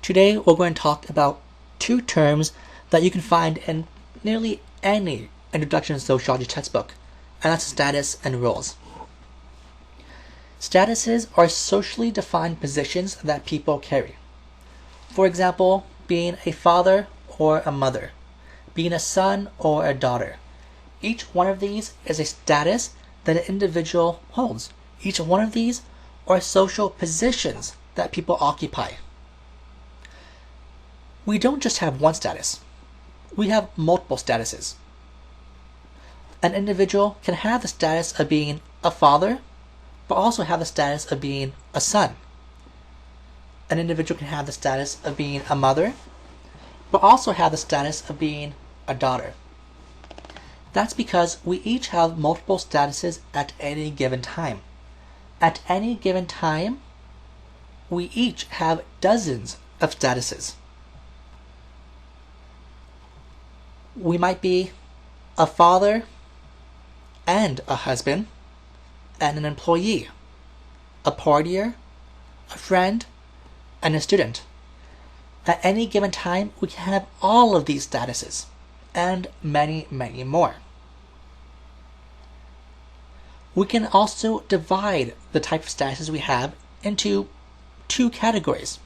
Today we're going to talk about two terms that you can find in nearly any introduction to sociology textbook, and that's status and roles. Statuses are socially defined positions that people carry. For example, being a father or a mother, being a son or a daughter. Each one of these is a status that an individual holds. Each one of these are social positions that people occupy. We don't just have one status. We have multiple statuses. An individual can have the status of being a father, but also have the status of being a son. An individual can have the status of being a mother, but also have the status of being a daughter. That's because we each have multiple statuses at any given time. At any given time, we each have dozens of statuses. We might be a father and a husband and an employee, a partier, a friend, and a student. At any given time, we can have all of these statuses and many, many more. We can also divide the type of statuses we have into two categories.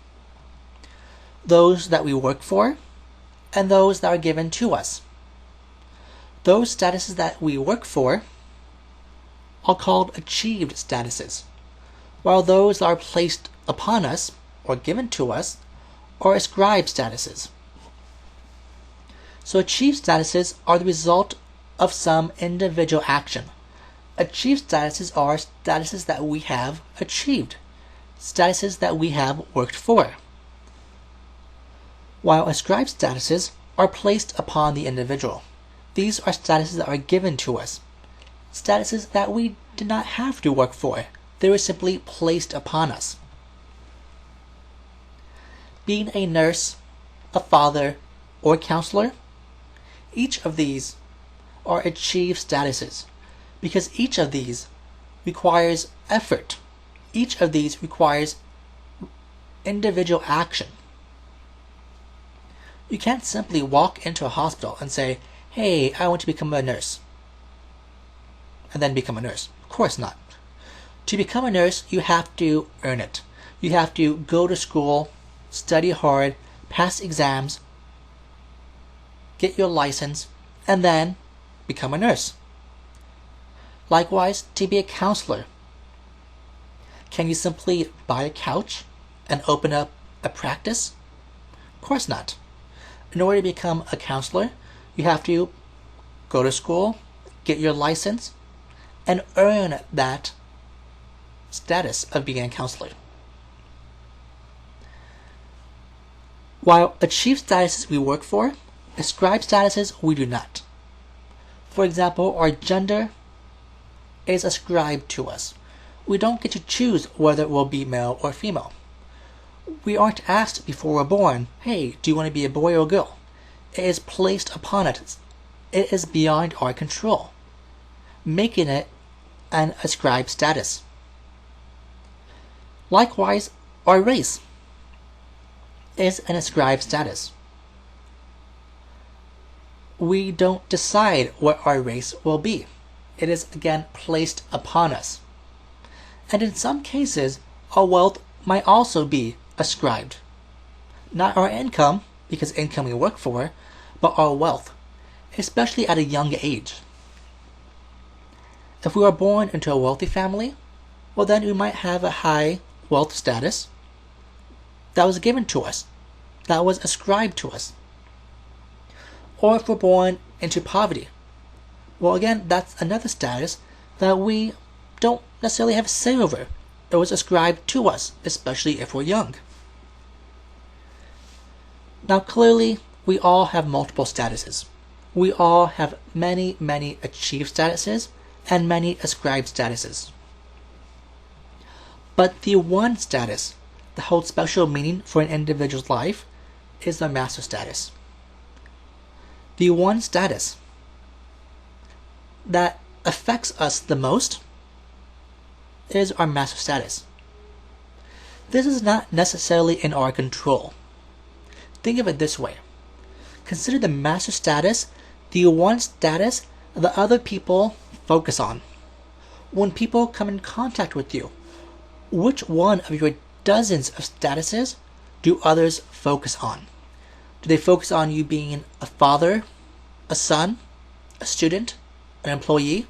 Those that we work for and those that are given to us. Those statuses that we work for are called achieved statuses, while those that are placed upon us or given to us are ascribed statuses. So achieved statuses are the result of some individual action. Achieved statuses are statuses that we have achieved, statuses that we have worked for, while ascribed statuses are placed upon the individual. These are statuses that are given to us, statuses that we did not have to work for. They were simply placed upon us. Being a nurse, a father, or a counselor, each of these are achieved statuses because each of these requires effort. Each of these requires individual action. You can't simply walk into a hospital and say, "Hey, I want to become a nurse," and then become a nurse. Of course not. To become a nurse, you have to earn it. You have to go to school, study hard, pass exams, get your license, and then become a nurse. Likewise, to be a counselor. Can you simply buy a couch and open up a practice? Of course not. In order to become a counselor, you have to go to school, get your license, and earn that status of being a counselor. While achieved statuses we work for, ascribed statuses we do not. For example, our gender is ascribed to us. We don't get to choose whether it will be male or female. We aren't asked before we're born, "Hey, do you want to be a boy or a girl?" It is placed upon us. It is beyond our control, making it an ascribed status. Likewise, our race is an ascribed status. We don't decide what our race will be. It is again placed upon us. And in some cases, our wealth might also be ascribed. Not our income, because income we work for, but our wealth, especially at a young age. If we are born into a wealthy family, well then we might have a high wealth status that was given to us, that was ascribed to us. Or if we're born into poverty, well again, that's another status that we don't necessarily have a say over. It was ascribed to us, especially if we're young. Now clearly, we all have multiple statuses. We all have many, many achieved statuses and many ascribed statuses. But the one status that holds special meaning for an individual's life is their master status. The one status that affects us the most is our master status. This is not necessarily in our control. Think of it this way. Consider the master status the one status that other people focus on. When people come in contact with you, which one of your dozens of statuses do others focus on? Do they focus on you being a father, a son, a student, an employee?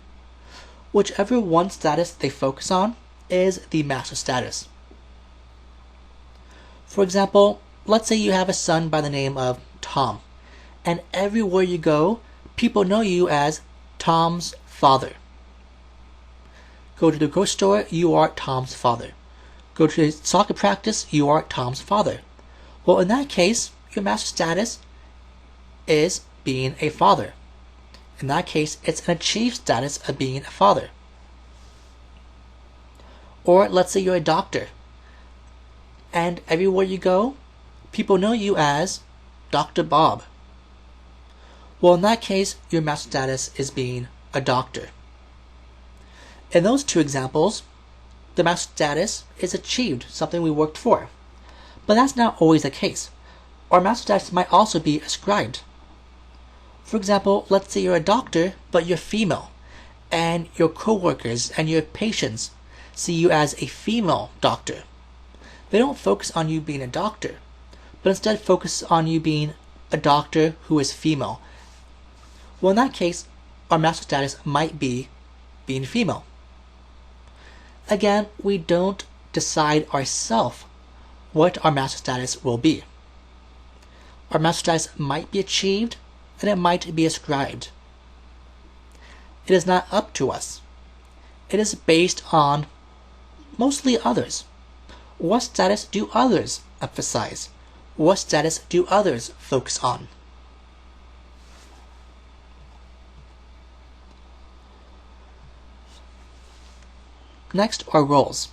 Whichever one status they focus on is the master status. For example, let's say you have a son by the name of Tom, and everywhere you go, people know you as Tom's father. Go to the grocery store, you are Tom's father. Go to a soccer practice, you are Tom's father. Well, in that case, your master status is being a father. In that case, it's an achieved status of being a father. Or let's say you're a doctor, and everywhere you go, people know you as Dr. Bob. Well, in that case, your master status is being a doctor. In those two examples, the master status is achieved, something we worked for. But that's not always the case. Our master status might also be ascribed. For example, let's say you're a doctor, but you're female, and your coworkers and your patients see you as a female doctor. They don't focus on you being a doctor, but instead focus on you being a doctor who is female. Well, in that case, our master status might be being female. Again, we don't decide ourselves what our master status will be. Our master status might be achieved, and it might be ascribed. It is not up to us. It is based on mostly others. What status do others emphasize? What status do others focus on? Next are roles.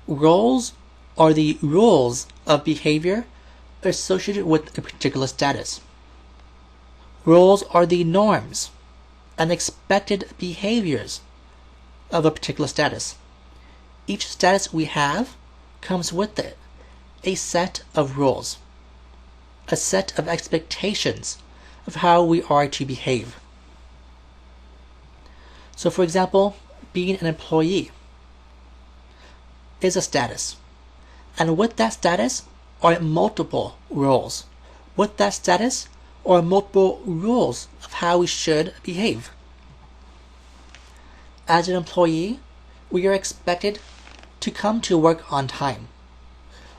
Roles are the rules of behavior associated with a particular status. Roles are the norms and expected behaviors of a particular status. Each status we have comes with it a set of rules, a set of expectations of how we are to behave. So, for example, being an employee is a status, and with that status are multiple roles. With that status are multiple rules of how we should behave. As an employee, we are expected to come to work on time.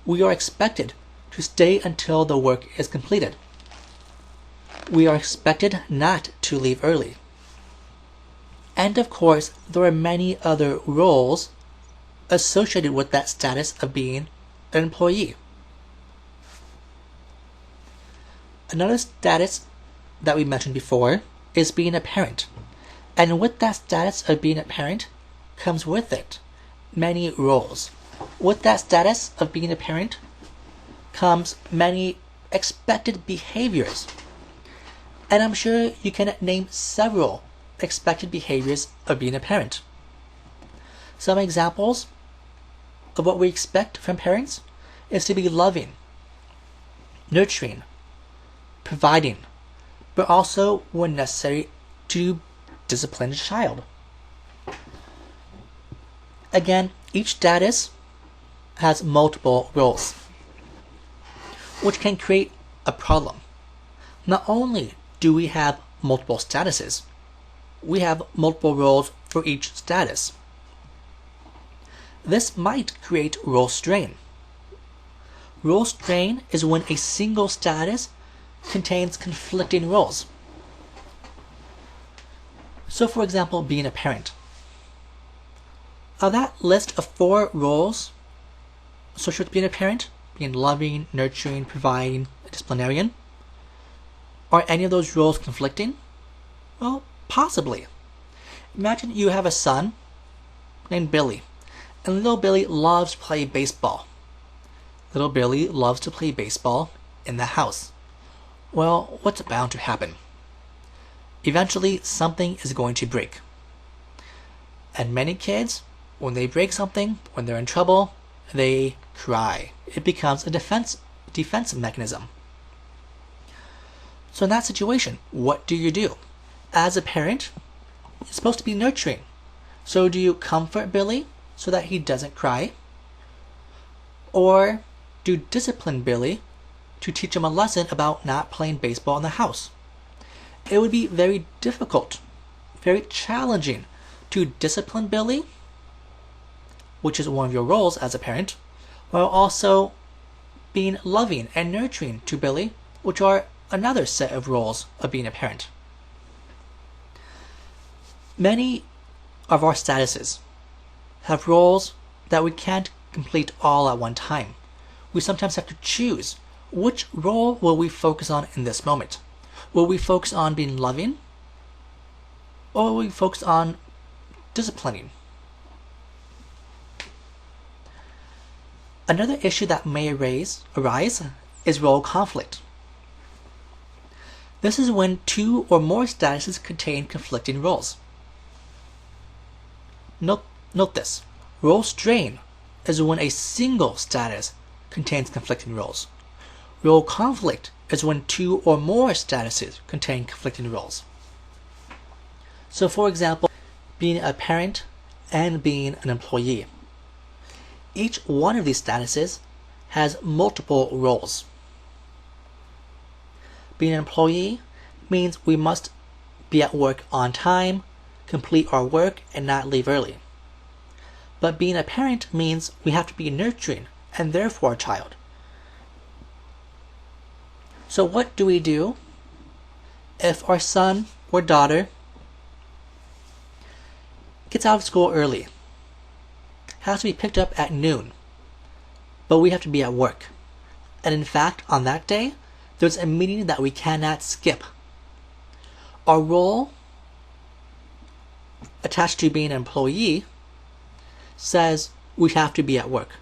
We are expected to stay until the work is completed. We are expected not to leave early. And of course, there are many other roles associated with that status of being an employee. Another status that we mentioned before is being a parent. And with that status of being a parent comes with it many roles. With that status of being a parent comes many expected behaviors. And I'm sure you can name several expected behaviors of being a parent. Some examples of what we expect from parents is to be loving, nurturing, providing, but also, when necessary, to discipline a child. Again, each status has multiple roles, which can create a problem. Not only do we have multiple statuses, we have multiple roles for each status. This might create role strain. Role strain is when a single status contains conflicting roles. So, for example, being a parent. Of that list of 4 roles associated with being a parent, being loving, nurturing, providing, a disciplinarian, are any of those roles conflicting? Well, possibly. Imagine you have a son named Billy, and little Billy loves to play baseball. Little Billy loves to play baseball in the house. Well, what's bound to happen? Eventually, something is going to break. And many kids, when they break something, when they're in trouble, they cry. It becomes a defense defense mechanism. So in that situation, what do you do? As a parent, you're supposed to be nurturing. So do you comfort Billy so that he doesn't cry? Or do you discipline Billy to teach him a lesson about not playing baseball in the house? It would be very difficult, very challenging to discipline Billy, which is one of your roles as a parent, while also being loving and nurturing to Billy, which are another set of roles of being a parent. Many of our statuses have roles that we can't complete all at one time. We sometimes have to choose which role will we focus on in this moment. Will we focus on being loving, or will we focus on disciplining? Another issue that may arise is role conflict. This is when two or more statuses contain conflicting roles. Note this. Role strain is when a single status contains conflicting roles. Role conflict is when two or more statuses contain conflicting roles. So for example, being a parent and being an employee. Each one of these statuses has multiple roles. Being an employee means we must be at work on time, complete our work, and not leave early. But being a parent means we have to be nurturing and there for our child. So what do we do if our son or daughter gets out of school early, has to be picked up at noon, but we have to be at work? And in fact, on that day, there's a meeting that we cannot skip. Our role attached to being an employee says we have to be at work.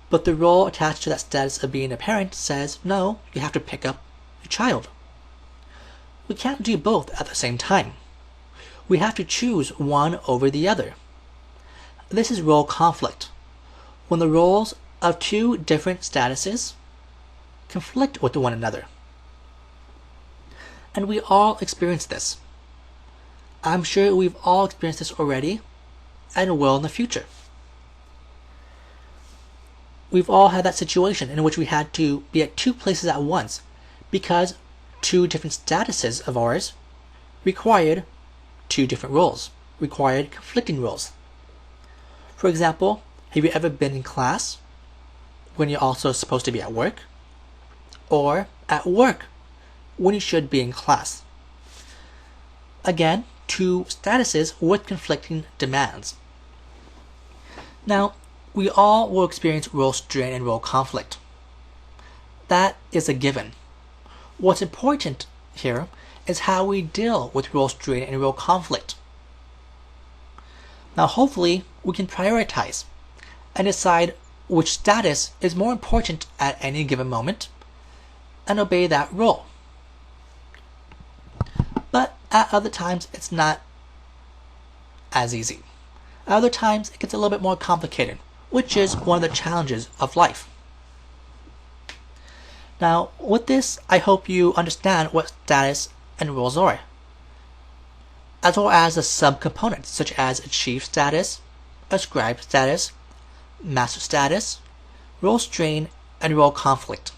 But the role attached to that status of being a parent says, no, you have to pick up your child. We can't do both at the same time. We have to choose one over the other. This is role conflict, when the roles of two different statuses conflict with one another. And we all experience this. I'm sure we've all experienced this already and will in the future. We've all had that situation in which we had to be at two places at once because two different statuses of ours required two different roles, required conflicting roles. For example, have you ever been in class when you're also supposed to be at work? Or at work when you should be in class? Again, two statuses with conflicting demands. Now, we all will experience role strain and role conflict. That is a given. What's important here is how we deal with role strain and role conflict. Now, hopefully, we can prioritize and decide which status is more important at any given moment and obey that role. But at other times, it's not as easy. At other times, it gets a little bit more complicated, which is one of the challenges of life. Now, with this, I hope you understand what status and roles are, as well as the subcomponents such as achieved status, ascribed status, master status, role strain, and role conflict.